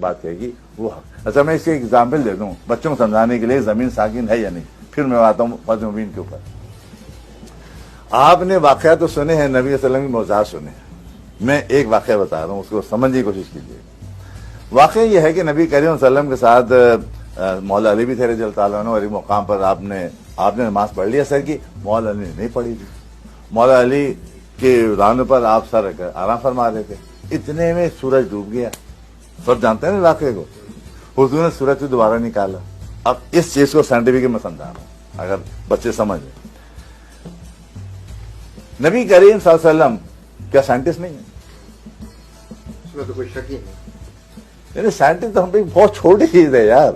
بات کہے گی وہ حق. اچھا میں اس کی ایگزامپل دے دوں بچوں کو سمجھانے کے لیے زمین ساکن ہے یا نہیں, پھر میں آتا ہوں فضل مبین کے اوپر. آپ نے واقعات تو سنے ہیں, نبی صلی اللہ علیہ وسلم کی معجزات سنے ہیں. میں ایک واقعہ بتا رہا ہوں, اس کو سمجھنے کی کوشش کیجیے. واقعہ یہ ہے کہ نبی کریم صلی اللہ علیہ وسلم کے ساتھ مولا علی بھی تھے رضی اللہ تعالیٰ عنہ, اور ایک مقام پر آپ نے نماز پڑھ لی اثر کی, مولا علی نے نہیں پڑھی تھی. مولا علی کے دانے پر آپ سر رکھ کر آرام فرما رہے تھے. اتنے میں سورج ڈوب گیا. سب جانتے ہیں نا واقعے کو. حضور نے سورج کو دوبارہ نکالا. اب اس چیز کو سائنٹیفک میں سمجھا رہا ہوں اگر بچے سمجھ لیں. نبی کریم صلی اللہ علیہ وسلم کیا سائنٹسٹ نہیں ہے؟ اس میں تو کوئی شک ہی نہیں. یعنی سائنٹسٹ تو ہم پہ بہت چھوٹی چیز ہے یار,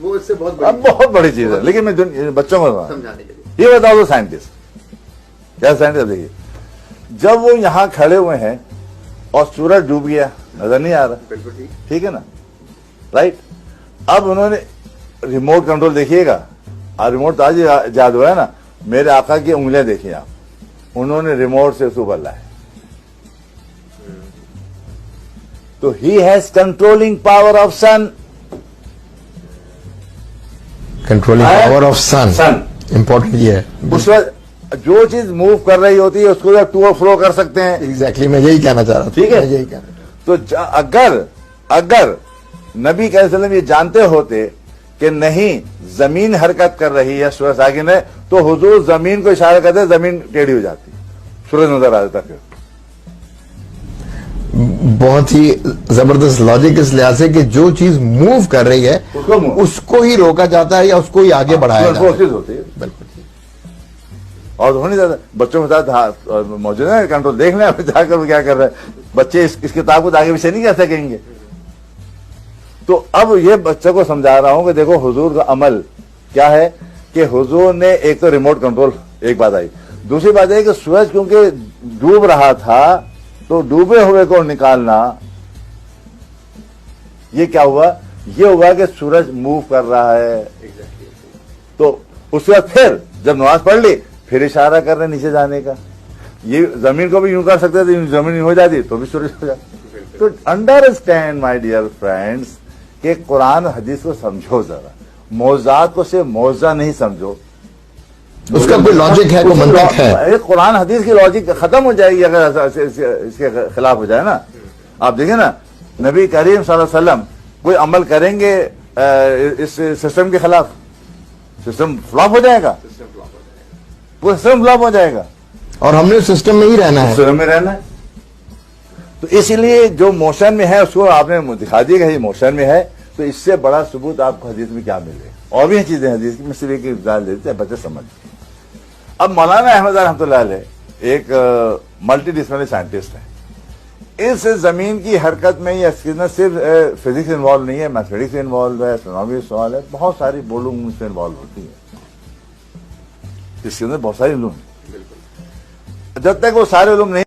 وہ اس سے بہت بڑی چیز ہے. لیکن میں بچوں کو سمجھانے کے لیے یہ بتاؤ تو سائنٹسٹ کیا سائنٹسٹ. دیکھیے جب وہ یہاں کھڑے ہوئے ہیں اور سورج ڈوب گیا, نظر نہیں آ رہا, بالکل ٹھیک ہے نا, رائٹ. اب انہوں نے ریموٹ کنٹرول دیکھیے گا, ریموٹ تو آج جادو ہے نا. میرے آقا کی انگلیاں دیکھیے آپ, انہوں نے ریموٹ سے اوپر لائے. تو he has controlling power of sun. Controlling power of sun important یہ ہے. اس وقت جو چیز موو کر رہی ہوتی ہے اس کو ٹو اور فرو کر سکتے ہیں. ایگزیکٹلی میں یہی کہنا چاہ رہا تھا. ٹھیک ہے, یہی کہنا. تو اگر نبی صلی اللہ علیہ وسلم یہ جانتے ہوتے کہ نہیں زمین حرکت کر رہی ہے, سورج ساکن ہے, تو حضور زمین کو اشارہ کرتے زمین ٹیڑھی ہو جاتی, سورج نظر آ جاتا. پھر بہت ہی زبردست لاجک اس لحاظ سے کہ جو چیز موو کر رہی ہے اس کو ہی روکا جاتا ہے یا اس کو ہی آگے بڑھایا جاتا ہے. ہوتی ہے بالکل. اور ہو نہیں جاتا. بچوں کے ساتھ موجود ہے کنٹرول, دیکھ لیں جا کر وہ کیا کر رہے ہیں. بچے اس کتاب کو آگے پیچھے نہیں کر سکیں گے. تو اب یہ بچوں کو سمجھا رہا ہوں کہ دیکھو حضور کا عمل کیا ہے کہ حضور نے ایک تو ریموٹ کنٹرول, ایک بات آئی. دوسری بات ہے کہ سورج کیونکہ ڈوب رہا تھا تو ڈوبے ہوئے کو نکالنا, یہ کیا ہوا, یہ ہوا کہ سورج موو کر رہا ہے. تو اس کے بعد پھر جب نماز پڑھ لی پھر اشارہ کر رہے نیچے جانے کا. یہ زمین کو بھی یوں کر سکتے تھے, زمین ہو جاتی تو بھی سورج ہو جاتا. تو انڈرسٹینڈ مائی ڈیئر فرینڈس کہ قرآن حدیث کو سمجھو ذرا. معجزات کو صرف معجزہ نہیں سمجھو, اس کا کوئی لاجک ہے, کوئی منطق ہے. قرآن حدیث کی لاجک ختم ہو جائے گی اگر اس کے خلاف ہو جائے نا. آپ دیکھیں نا نبی کریم صلی اللہ علیہ وسلم کوئی عمل کریں گے اس سسٹم کے خلاف, سسٹم فلاپ ہو جائے گا, وہ سسٹم فلاپ ہو جائے گا. اور ہم نے سسٹم میں ہی رہنا ہے, سسٹم میں رہنا ہے. تو اسی لیے جو موشن میں ہے اس کو آپ نے دکھا دیا کہ یہ موشن میں ہے. تو اس سے بڑا ثبوت آپ کو حدیث میں کیا ملے. اور بھی چیزیں حدیث کی, میں صرف ایک مثال دیتے ہیں بچے سمجھ. اب مولانا احمد رحمۃ اللہ علیہ ایک ملٹی ڈسپلنری سائنٹسٹ ہیں. اس زمین کی حرکت میں یہ صرف فزکس انوالو نہیں ہے, میتھمیٹکس انوالو ہے, اسٹرونومی سوال ہے, بہت ساری علوم سے انوالو ہوتی ہے. اس کے اندر بہت ساری علوم. جب تک وہ سارے علوم نہیں